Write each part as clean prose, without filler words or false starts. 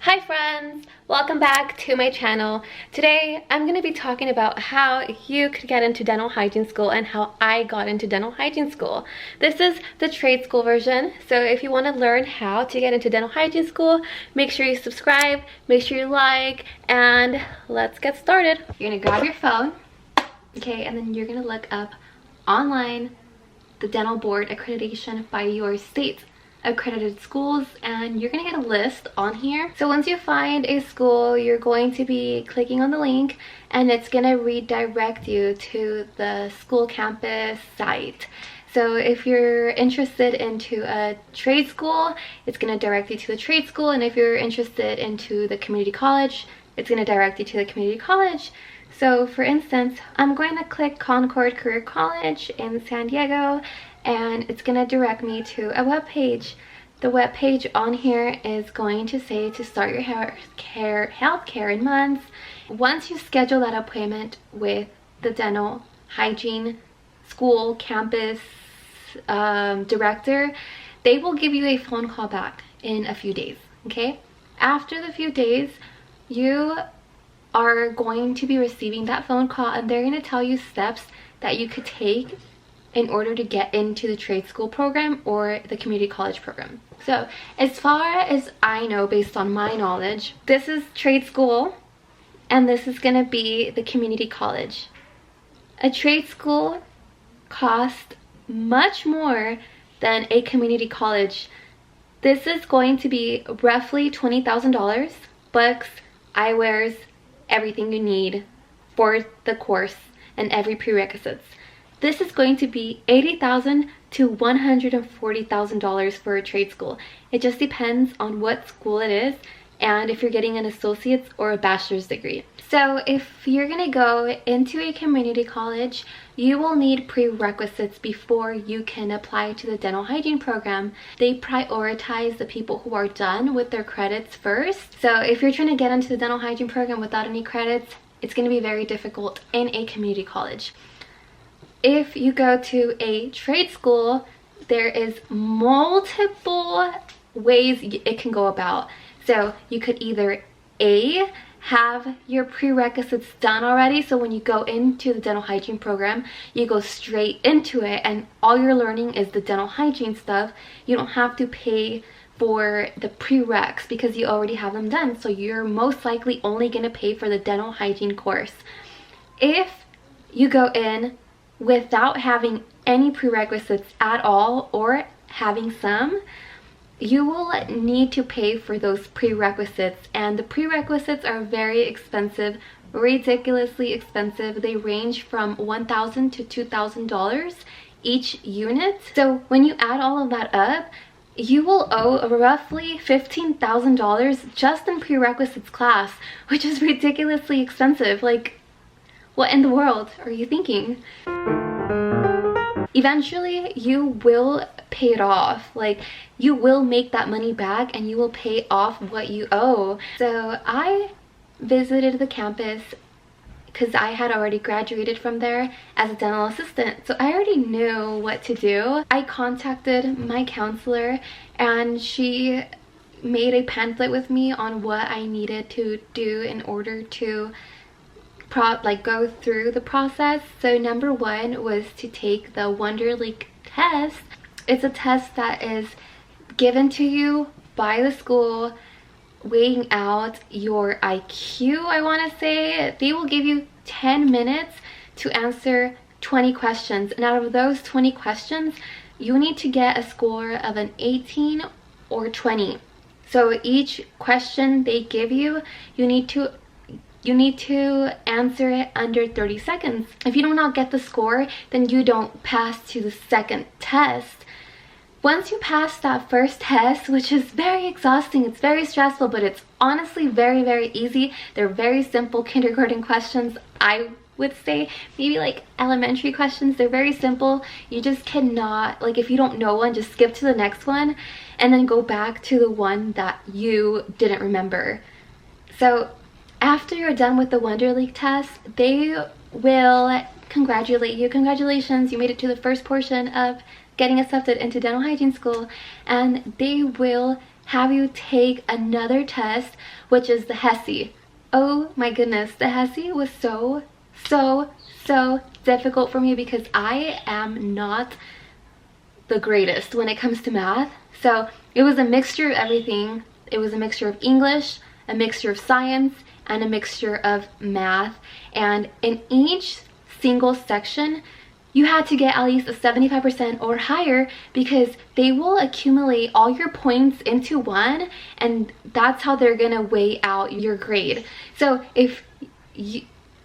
Hi friends! Welcome back to my channel. Today I'm going to be talking about how you could get into dental hygiene school and how I got into dental hygiene school. This is the trade school version, so if you want to learn how to get into dental hygiene school, make sure you subscribe, make sure you like, and let's get started. You're going to grab your phone, okay, and then you're going to look up online the dental board accreditation by your state accredited schools, and you're gonna get a list on here. So once you find a school, you're going to be clicking on the link and it's gonna redirect you to the school campus site. So if you're interested into a trade school, it's gonna direct you to the trade school, and if you're interested into the community college, it's gonna direct you to the community college. So for instance, I'm going to click Concord Career College in San Diego, and it's going to direct me to a web page. The web page on here is going to say to start your healthcare in months. Once you schedule that appointment with the dental hygiene school campus director, they will give you a phone call back in a few days, okay? After the few days, you are going to be receiving that phone call, and they're going to tell you steps that you could take in order to get into the trade school program or the community college program. So as far as I know, based on my knowledge, this is trade school and this is going to be the community college. A trade school costs much more than a community college. This is going to be roughly $20,000, books, eyewears, everything you need for the course and every prerequisites. This is going to be $80,000 to $140,000 for a trade school. It just depends on what school it is and if you're getting an associate's or a bachelor's degree. So if you're going to go into a community college, you will need prerequisites before you can apply to the dental hygiene program. They prioritize the people who are done with their credits first. So if you're trying to get into the dental hygiene program without any credits, it's going to be very difficult in a community college. If you go to a trade school, there is multiple ways it can go about. So you could either A, have your prerequisites done already, so when you go into the dental hygiene program, you go straight into it and all you're learning is the dental hygiene stuff. You don't have to pay for the prereqs because you already have them done, so you're most likely only going to pay for the dental hygiene course. If you go in without having any prerequisites at all or having some, you will need to pay for those prerequisites, and the prerequisites are very expensive, ridiculously expensive. They range from $1,000 to $2,000 each unit. So when you add all of that up, you will owe roughly $15,000 just in prerequisites class, which is ridiculously expensive. Like, what in the world are you thinking? Eventually, you will pay it off. Like, you will make that money back and you will pay off what you owe. So I visited the campus because I had already graduated from there as a dental assistant. So I already knew what to do. I contacted my counselor and she made a pamphlet with me on what I needed to do in order to go through the process. So number one was to take the Wonderlic test. It's a test that is given to you by the school, weighing out your IQ, I want to say. They will give you 10 minutes to answer 20 questions, and out of those 20 questions, you need to get a score of an 18 or 20. So each question they give you, you need to answer it under 30 seconds. If you do not get the score, then you don't pass to the second test. Once you pass that first test, which is very exhausting, it's very stressful, but it's honestly very, very easy. They're very simple kindergarten questions. I would say maybe like elementary questions. They're very simple. You just cannot, like, if you don't know one, just skip to the next one and then go back to the one that you didn't remember. So after you're done with the Wonderlic test, they will congratulate you. Congratulations, you made it to the first portion of getting accepted into dental hygiene school, and they will have you take another test, which is the HESI. Oh my goodness, the HESI was so difficult for me because I am not the greatest when it comes to math. So it was a mixture of everything. It was a mixture of English, a mixture of science, and a mixture of math. And in each single section, you had to get at least a 75% or higher, because they will accumulate all your points into one, and that's how they're gonna weigh out your grade. So if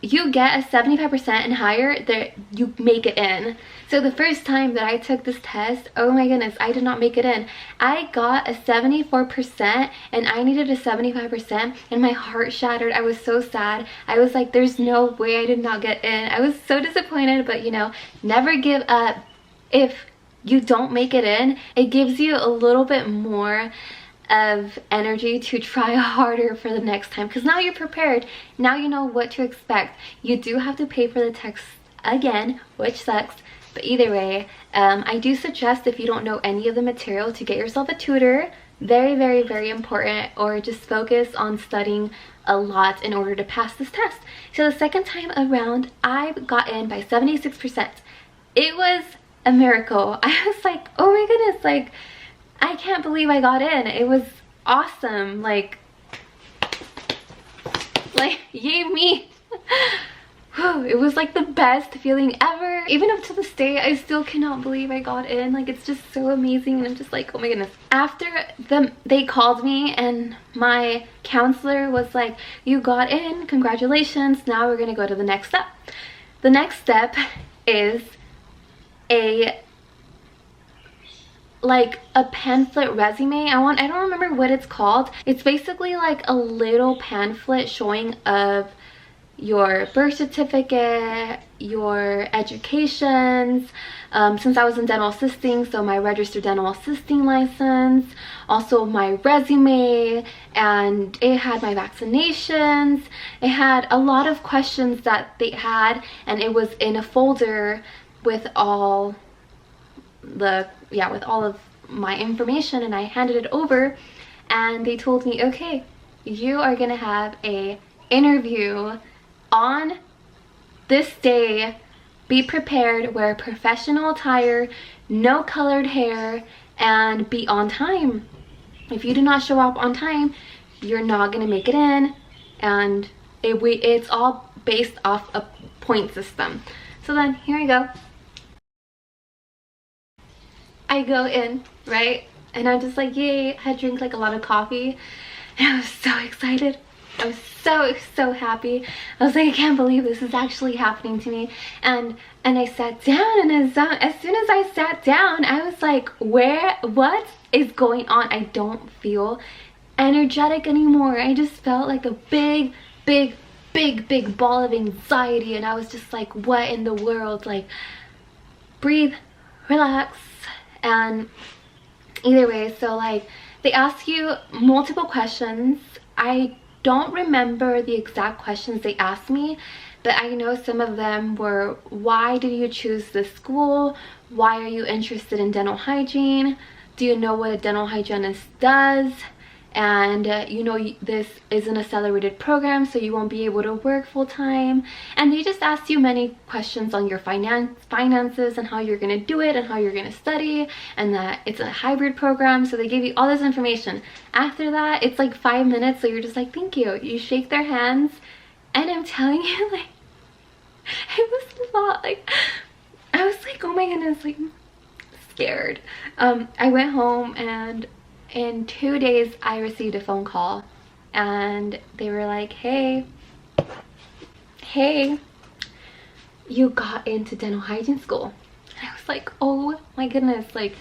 you get a 75% and higher, that you make it in. So the first time that I took this test, oh my goodness, I did not make it in. I got a 74% and I needed a 75%, and my heart shattered. I was so sad. I was like, there's no way I did not get in. I was so disappointed, but you know, never give up. If you don't make it in, it gives you a little bit more of energy to try harder for the next time, because now you're prepared. Now you know what to expect. You do have to pay for the text again, which sucks, but either way, I do suggest, if you don't know any of the material, to get yourself a tutor. Very important, or just focus on studying a lot in order to pass this test. So the second time around, I got in by 76%. It was a miracle. I was like, oh my goodness, like, I can't believe I got in. It was awesome. Like yay me. It was like the best feeling ever. Even up to this day, I still cannot believe I got in. Like, it's just so amazing, and I'm just like, oh my goodness. After they called me, and my counselor was like, you got in, congratulations, now we're gonna go to the next step. The next step is a pamphlet resume. I don't remember what it's called. It's basically like a little pamphlet showing of your birth certificate, your educations, since I was in dental assisting, so my registered dental assisting license, also my resume, and it had my vaccinations. It had a lot of questions that they had, and it was in a folder with all of my information, and I handed it over, and they told me, okay, you are gonna have a interview on this day. Be prepared, wear professional attire, no colored hair, and be on time. If you do not show up on time, you're not gonna make it in, and it's all based off a point system. So then here I go. I go in, right? And I'm just like, yay. I had drank like a lot of coffee, and I was so excited. I was so happy. I was like, I can't believe this is actually happening to me. And I sat down, and as soon as I sat down, I was like, what is going on? I don't feel energetic anymore. I just felt like a big ball of anxiety, and I was just like, what in the world? Like, breathe, relax. And either way, so like, they ask you multiple questions. I don't remember the exact questions they asked me, but I know some of them were, why did you choose this school? Why are you interested in dental hygiene? Do you know what a dental hygienist does? And you know, this is an accelerated program, so you won't be able to work full-time. And they just asked you many questions on your finances and how you're going to do it and how you're going to study, and that it's a hybrid program. So they gave you all this information. After that, it's like 5 minutes, so you're just like, thank you. You shake their hands, and I'm telling you, like, it was a lot. Like, I was like, oh my goodness, like, scared. I went home, and in 2 days I received a phone call, and they were like, hey, you got into dental hygiene school. And I was like, oh my goodness, like,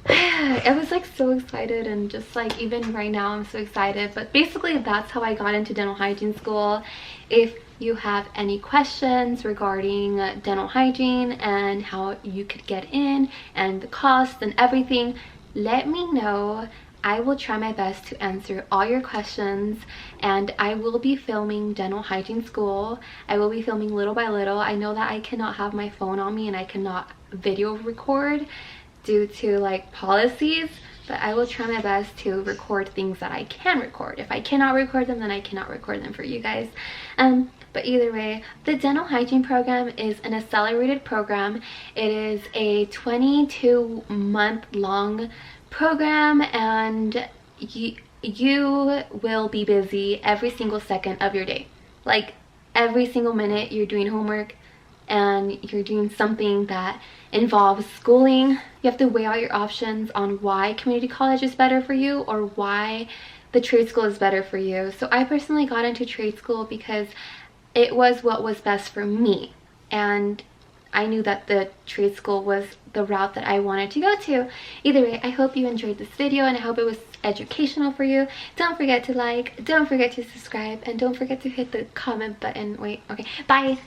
I was like so excited, and just like, even right now I'm so excited. But basically, that's how I got into dental hygiene school. If you have any questions regarding dental hygiene and how you could get in and the cost and everything, let me know. I will try my best to answer all your questions, and I will be filming dental hygiene school. I will be filming little by little. I know that I cannot have my phone on me, and I cannot video record due to like policies, but I will try my best to record things that I can record. If I cannot record them, then I cannot record them for you guys. But either way, the dental hygiene program is an accelerated program. It is a 22-month long program, and you will be busy every single second of your day. Like every single minute you're doing homework and you're doing something that involves schooling. You have to weigh out your options on why community college is better for you or why the trade school is better for you. So I personally got into trade school because it was what was best for me, and I knew that the trade school was the route that I wanted to go to. Either way, I hope you enjoyed this video and I hope it was educational for you. Don't forget to like, don't forget to subscribe, and don't forget to hit the comment button. Wait, okay, bye!